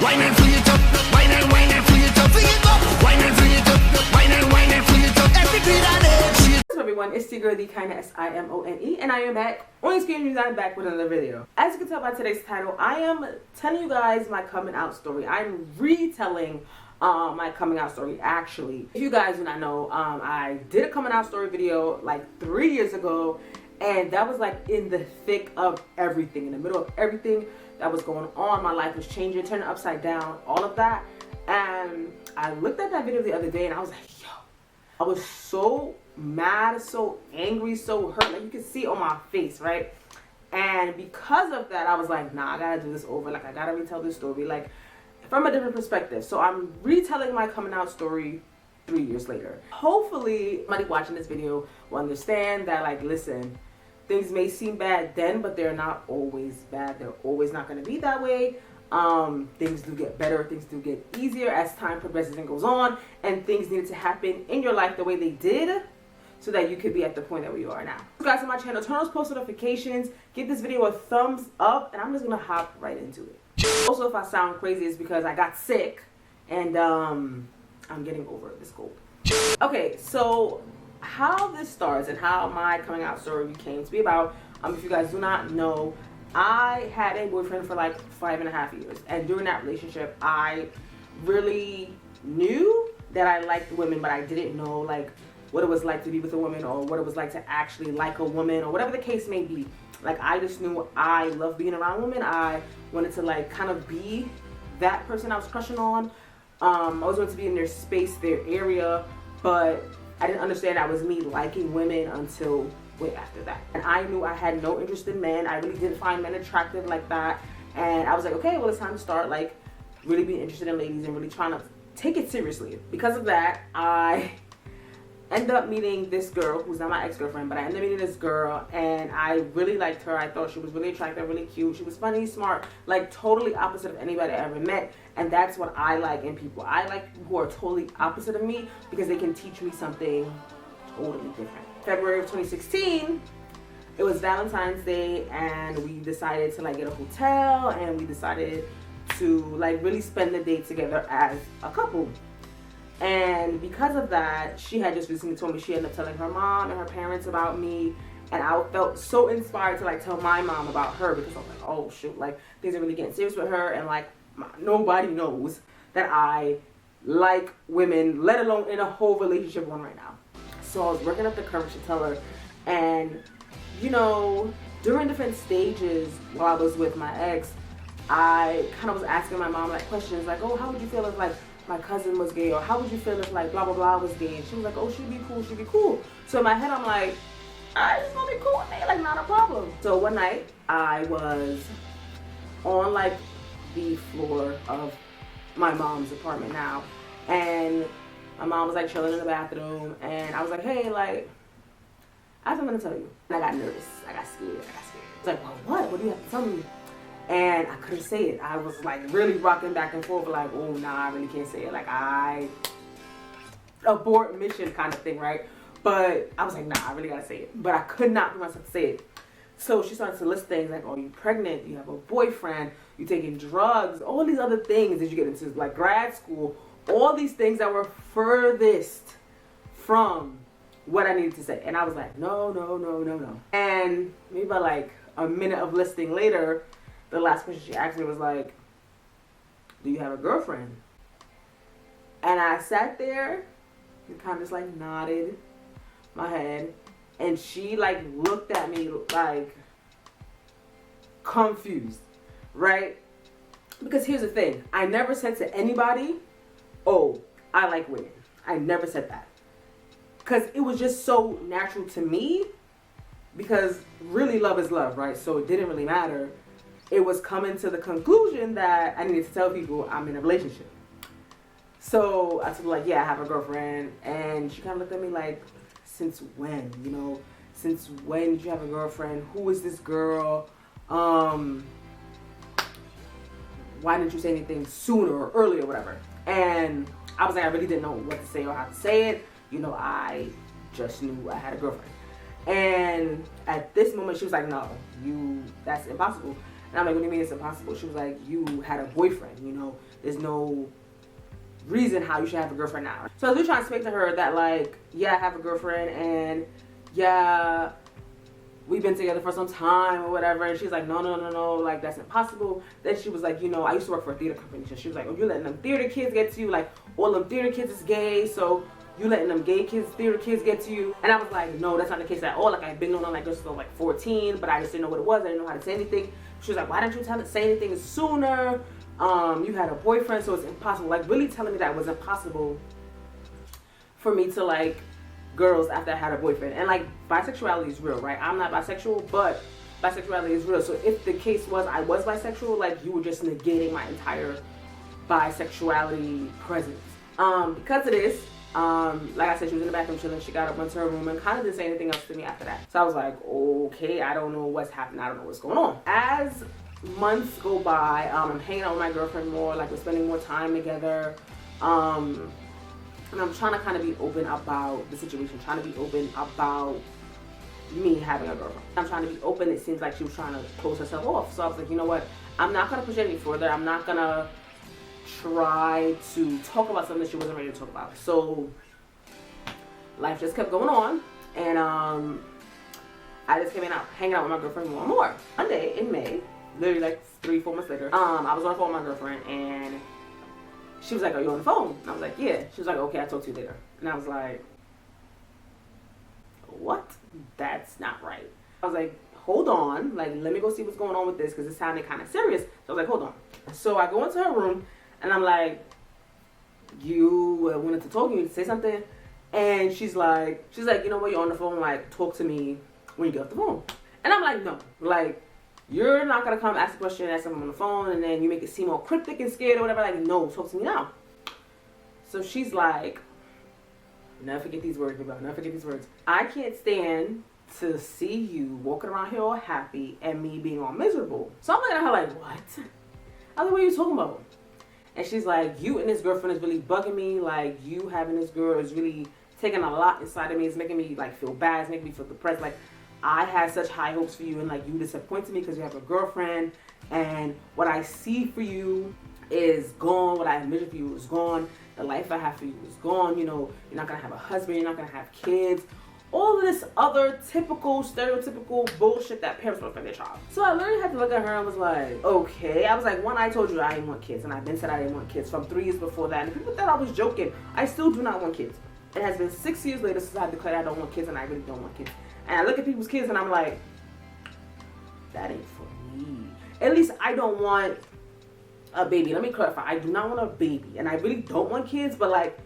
Wine and fling it up, wine and fling it up, fling it up, wine and fling it up, wine and fling it up, every beat I did. What's up everyone, it's your girl TheKyannaSimonee, and I am back on Screen News. I'm back with another video. As you can tell by today's title, I am telling you guys my coming out story. I'm retelling my coming out story. Actually, if you guys do not know, I did a coming out story video like 3 years ago, and that was like in the thick of everything, in the middle of everything that was going on. My life was changing, turning upside down, all of that. And I looked at that video the other day and I was like, yo, I was so mad, so angry, so hurt. Like you can see it on my face, right? And because of that, I was like, nah, I gotta do this over. Like I gotta retell this story like from a different perspective. So I'm retelling my coming out story 3 years later. Hopefully somebody watching this video will understand that, like, listen, things may seem bad then, but they're not always bad. They're always not going to be that way. Things do get better. Things do get easier as time progresses and goes on. And things needed to happen in your life the way they did so that you could be at the point that where you are now. Subscribe to my channel. Turn on those post notifications. Give this video a thumbs up. And I'm just going to hop right into it. Also, if I sound crazy, it's because I got sick. And I'm getting over this cold. Okay, so how this starts and how my coming out story came to be about, if you guys do not know, I had a boyfriend for like 5.5 years, and during that relationship I really knew that I liked women, but I didn't know like what it was like to be with a woman, or what it was like to actually like a woman, or whatever the case may be. Like I just knew I loved being around women. I wanted to like kind of be that person I was crushing on. I was wanted to be in their space, their area, but I didn't understand that was me liking women until way after that. And I knew I had no interest in men. I really didn't find men attractive like that. And I was like, okay, well, it's time to start like really being interested in ladies and really trying to take it seriously. Because of that, I ended up meeting this girl who's not my ex-girlfriend, but I ended up meeting this girl and I really liked her. I thought she was really attractive, really cute. She was funny, smart, like totally opposite of anybody I ever met. And that's what I like in people. I like people who are totally opposite of me because they can teach me something totally different. February of 2016, it was Valentine's Day, and we decided to like get a hotel, and we decided to like really spend the day together as a couple. And because of that, she had just recently told me she ended up telling her mom and her parents about me, and I felt so inspired to like tell my mom about her, because I was like, oh shoot, like things are really getting serious with her, and like nobody knows that I like women, let alone in a whole relationship one right now. So I was working up the courage to tell her, and you know, during different stages while I was with my ex, I kind of was asking my mom like questions like, oh, how would you feel if like my cousin was gay, or how would you feel if like blah blah blah was gay? And she was like, oh, she'd be cool, she'd be cool. So in my head I'm like, I just want to be cool with me, like not a problem. So one night I was on like the floor of my mom's apartment now, and my mom was like chilling in the bathroom, and I was like, hey, like I have something to tell you. And I got nervous, I got scared. I was like, well, what do you have to tell me? And I couldn't say it. I was like really rocking back and forth, like, oh nah, I really can't say it, like I abort mission kind of thing, right? But I was like, nah, I really gotta say it. But I could not bring myself to say it. So she started to list things like, oh, you pregnant, you have a boyfriend, you taking drugs, all these other things as you get into like grad school, all these things that were furthest from what I needed to say. And I was like, no. And maybe about like a minute of listing later, the last question she asked me was like, do you have a girlfriend? And I sat there and kind of just like nodded my head. And she like looked at me like confused, right? Because here's the thing. I never said to anybody, oh, I like women. I never said that. Because it was just so natural to me. Because really love is love, right? So it didn't really matter. It was coming to the conclusion that I needed to tell people I'm in a relationship. So I told her like, yeah, I have a girlfriend. And she kind of looked at me like, since when, you know, since when did you have a girlfriend? Who is this girl? Why didn't you say anything sooner or earlier or whatever? And I was like, I really didn't know what to say or how to say it. You know, I just knew I had a girlfriend. And at this moment, she was like, no, that's impossible. And I'm like, what do you mean it's impossible? She was like, you had a boyfriend, you know, there's no reason how you should have a girlfriend now. So I was trying to explain to her that, like, yeah, I have a girlfriend, and yeah, we've been together for some time or whatever. And she's like, no, like, that's impossible. Then she was like, you know, I used to work for a theater company. So she was like, oh, you're letting them theater kids get to you, like, all them theater kids is gay, so you letting them gay kids, theater kids get to you. And I was like, no, that's not the case at all. Like, I've been on like this till like 14, but I just didn't know what it was. I didn't know how to say anything. She was like, why didn't you say anything sooner? You had a boyfriend, so it's impossible. Like, really telling me that it was impossible for me to like girls after I had a boyfriend. And like, bisexuality is real, right? I'm not bisexual, but bisexuality is real. So if the case was I was bisexual, like, you were just negating my entire bisexuality presence. Because of this, like I said, she was in the bathroom chilling. She got up, went to her room, and kind of didn't say anything else to me after that. So I was like, okay, I don't know what's happening. I don't know what's going on. As months go by, I'm hanging out with my girlfriend more. Like, we're spending more time together. And I'm trying to kind of be open about the situation. Trying to be open about me having a girlfriend. I'm trying to be open. It seems like she was trying to close herself off. So I was like, you know what? I'm not going to push it any further. I'm not going to try to talk about something that she wasn't ready to talk about. So life just kept going on, and I just came in out hanging out with my girlfriend more and more. One day in May, literally like 3-4 months later, I was on the phone with my girlfriend, and she was like, are you on the phone? And I was like, yeah. She was like, okay, I'll talk to you later. And I was like, what? That's not right. I was like, hold on, like, let me go see what's going on with this, because it sounded kind of serious. So I was like, hold on. So I go into her room, and I'm like, you wanted to talk, you need to say something. And she's like, you know what, you're on the phone, like, talk to me when you get off the phone. And I'm like, no, like, you're not gonna come ask a question, ask someone on the phone, and then you make it seem all cryptic and scared or whatever. Like, no, talk to me now. So she's like, never forget these words, baby, never forget these words. I can't stand to see you walking around here all happy and me being all miserable. So I'm looking at her like, what? I was like, what are you talking about? And she's like, you and this girlfriend is really bugging me. Like, you having this girl is really taking a lot inside of me. It's making me, like, feel bad. It's making me feel depressed. Like, I had such high hopes for you, and, like, you disappointed me because you have a girlfriend. And what I see for you is gone. What I envision for you is gone. The life I have for you is gone. You know, you're not going to have a husband. You're not going to have kids. All of this other typical, stereotypical bullshit that parents want from their child. So I literally had to look at her and was like, okay. I was like, one, I told you I didn't want kids, and I've been said I didn't want kids from 3 years before that. And people thought I was joking. I still do not want kids. It has been 6 years later since I declared I don't want kids, and I really don't want kids. And I look at people's kids and I'm like, that ain't for me. At least I don't want a baby. Let me clarify. I do not want a baby, and I really don't want kids, but like,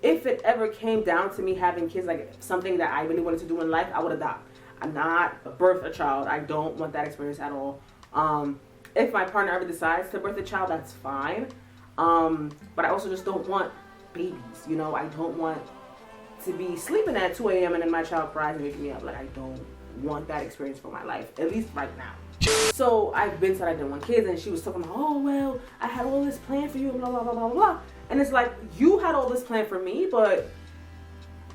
if it ever came down to me having kids, like something that I really wanted to do in life, I would adopt. I'm not birth a child. I don't want that experience at all. If my partner ever decides to birth a child, that's fine. But I also just don't want babies. You know, I don't want to be sleeping at 2 a.m. and then my child cries and waking me up. Like, I don't want that experience for my life, at least right now. So I've been said I didn't want kids, and she was talking about, oh, well, I had all this planned for you, blah, blah, blah, blah, blah. And it's like, you had all this planned for me, but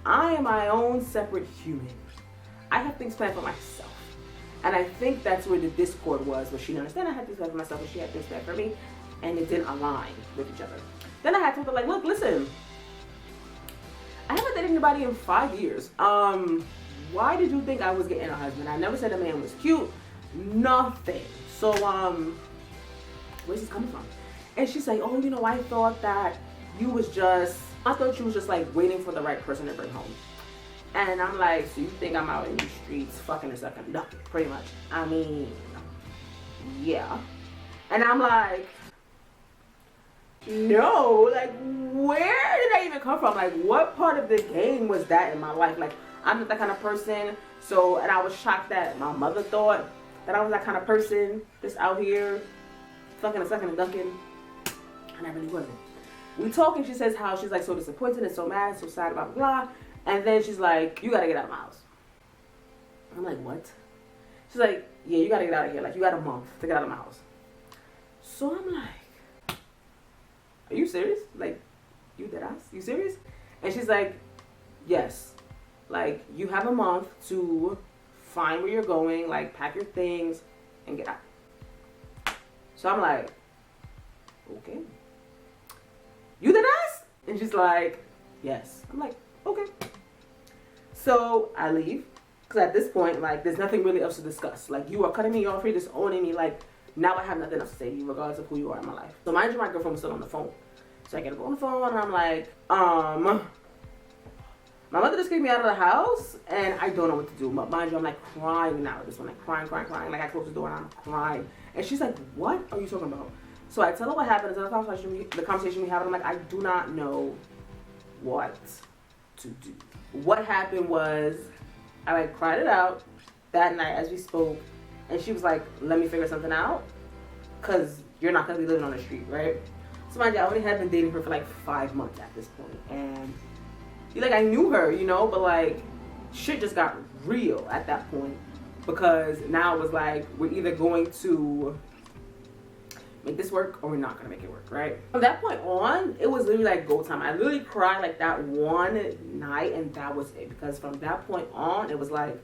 I am my own separate human. I have things planned for myself. And I think that's where the discord was, where she didn't understand I had things planned for myself, and she had things planned for me, and it didn't align with each other. Then I had to be like, look, listen, I haven't dated anybody in 5 years. Why did you think I was getting a husband? I never said a man was cute. Nothing. So, where's this coming from? And she's like, oh, you know, I thought you was just like waiting for the right person to bring home. And I'm like, so you think I'm out in the streets fucking and sucking? No, pretty much. I mean, yeah. And I'm like, no, like, where did that even come from? Like, what part of the game was that in my life? Like, I'm not that kind of person. So, and I was shocked that my mother thought that I was that kind of person, just out here fucking and sucking and ducking. And I really wasn't. We talk, and she says how she's like so disappointed and so mad and so sad about blah. And then she's like, you gotta get out of my house. I'm like, what? She's like, yeah, you gotta get out of here. Like, you got a month to get out of my house. So I'm like, are you serious? Like, you dead ass? You serious? And she's like, yes. Like, you have a month to find where you're going, like, pack your things and get out. So I'm like, okay. You did ask? And she's like, yes. I'm like, okay. So I leave. Because at this point, like, there's nothing really else to discuss. Like, you are cutting me off, you're disowning me. Like, now I have nothing else to say to you, regardless of who you are in my life. So mind you, my girlfriend was still on the phone. So I get to go on the phone, and I'm like, my mother just kicked me out of the house, and I don't know what to do. But mind you, I'm like crying now at this one, like crying. Like, I close the door, and I'm crying. And she's like, what are you talking about? So I tell her what happened. The conversation we have, and I'm like, I do not know what to do. What happened was, I like cried it out that night as we spoke, and she was like, let me figure something out, because you're not going to be living on the street, right? So mind you, I only had been dating her for like 5 months at this point, and like, I knew her, you know, but like, shit just got real at that point, because now it was like, we're either going to make this work or we're not gonna make it work, right? From that point on, it was literally like go time. I literally cried like that one night, and that was it, because from that point on, it was like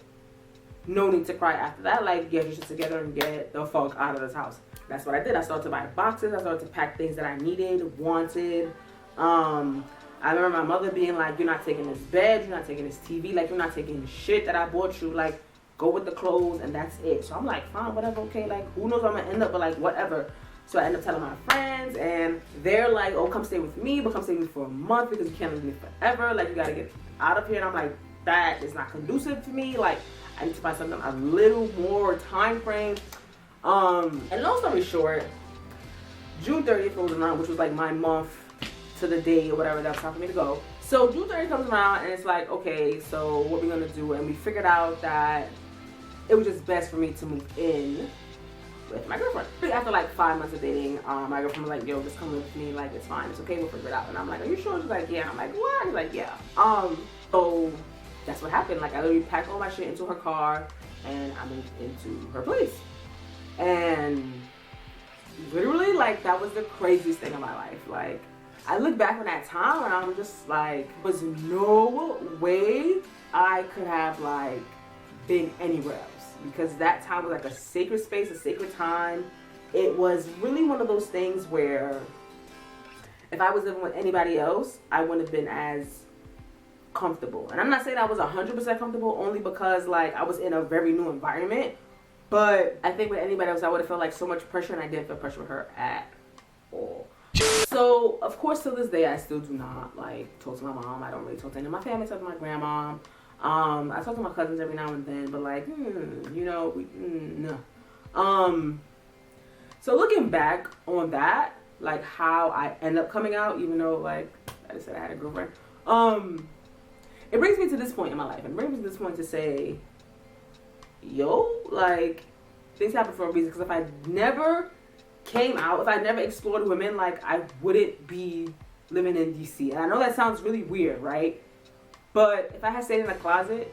no need to cry after that. Like, get your shit together and get the fuck out of this house. That's what I did. I started to buy boxes. I started to pack things that I needed, wanted. I remember my mother being like, you're not taking this bed, you're not taking this TV, like, you're not taking shit that I bought you, like, go with the clothes, and that's it. So I'm like, fine, whatever, okay, like, who knows where I'm gonna end up, but like, whatever. So I end up telling my friends, and they're like, oh, come stay with me, but come stay with me for a month, because you can't live with me forever, like, you gotta get out of here. And I'm like, that is not conducive to me, like, I need to find something a little more time frame. And long story short, June 30th rolls around, which was like my month to the day or whatever that was time for me to go. So June 30th comes around, and it's like, okay, so what are we gonna do? And we figured out that it was just best for me to move in with my girlfriend. After like 5 months of dating, my girlfriend was like, yo, just come live with me, like, it's fine, it's okay, we'll figure it out. And I'm like, are you sure? She's like, yeah. I'm like, what? She's like, yeah. So that's what happened. Like, I literally packed all my shit into her car, and I moved into her place. And literally, like, that was the craziest thing in my life. Like, I look back on that time, and I'm just like, there's no way I could have, like, been anywhere else. Because that time was like a sacred space, a sacred time. It was really one of those things where if I was living with anybody else, I wouldn't have been as comfortable. And I'm not saying I was 100% comfortable, only because like I was in a very new environment. But I think with anybody else, I would have felt like so much pressure, and I didn't feel pressure with her at all. So of course, to this day, I still do not like talk to my mom. I don't really talk to any of my family, except my grandma. I talk to my cousins every now and then, but like, you know, no. So looking back on that, like how I end up coming out, even though like I just said I had a girlfriend, it brings me to this point in my life. It brings me to this point to say, yo, like, things happen for a reason. Because if I never came out, if I never explored women, like, I wouldn't be living in DC. And I know that sounds really weird, right? But if I had stayed in the closet,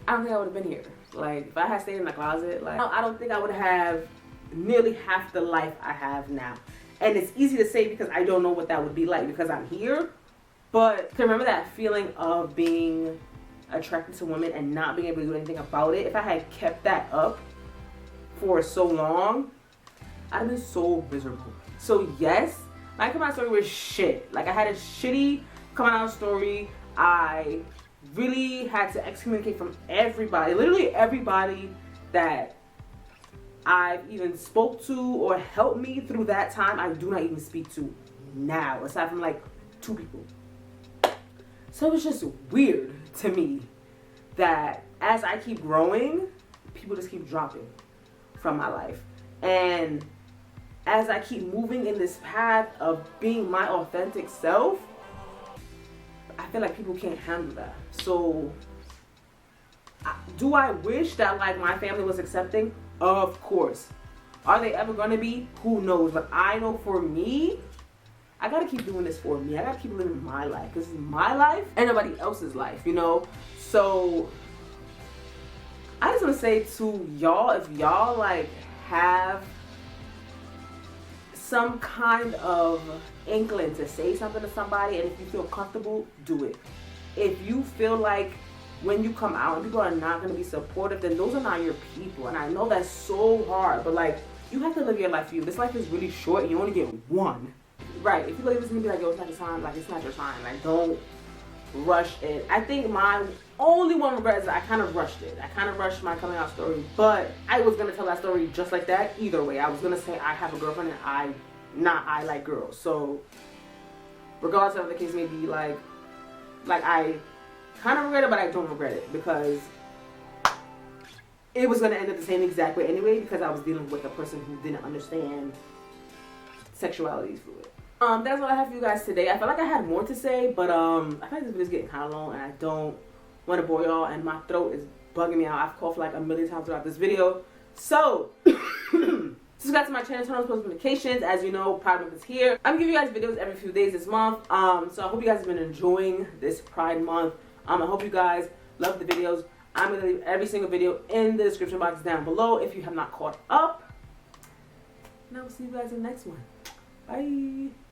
I don't think I would have been here. Like, if I had stayed in the closet, like, I don't think I would have nearly half the life I have now. And it's easy to say because I don't know what that would be like because I'm here. But to remember that feeling of being attracted to women and not being able to do anything about it, if I had kept that up for so long, I'd have been so miserable. So yes, my coming out story was shit. Like, I had a shitty coming out story. I really had to excommunicate from everybody, literally everybody that I've even spoke to or helped me through that time. I do not even speak to now, aside from like 2 people. So it was just weird to me that as I keep growing, people just keep dropping from my life. And as I keep moving in this path of being my authentic self, I feel like people can't handle that. So do I wish that like my family was accepting? Of course. Are they ever gonna be? Who knows? But I know for me, I gotta keep doing this for me. I gotta keep living my life. This is my life and nobody else's life, you know? So I just wanna say to y'all, if y'all like have some kind of inkling to say something to somebody, and if you feel comfortable, do it. If you feel like when you come out and people are not going to be supportive, then those are not your people. And I know that's so hard, but like, you have to live your life for you. This life is really short. You only get one. Right. If you like this and be like, yo, it's not your time, like, it's not your time. Like, don't rush it. I think my only one regret is that I kind of rushed it. I kind of rushed my coming out story, but I was going to tell that story just like that either way. I was going to say I have a girlfriend and I like girls. So regardless of the case may be, like I kind of regret it, but I don't regret it because it was going to end up the same exact way anyway, because I was dealing with a person who didn't understand sexuality is fluid. That's all I have for you guys today. I felt like I had more to say, but I feel like this video is getting kind of long and I don't want to bore y'all, and my throat is bugging me out. I've coughed like a million times throughout this video. So subscribe to my channel, turn on post notifications. As you know, Pride Month is here. I'm giving you guys videos every few days this month. So I hope you guys have been enjoying this Pride Month. I hope you guys love the videos. I'm going to leave every single video in the description box down below if you have not caught up. And I will see you guys in the next one. Bye.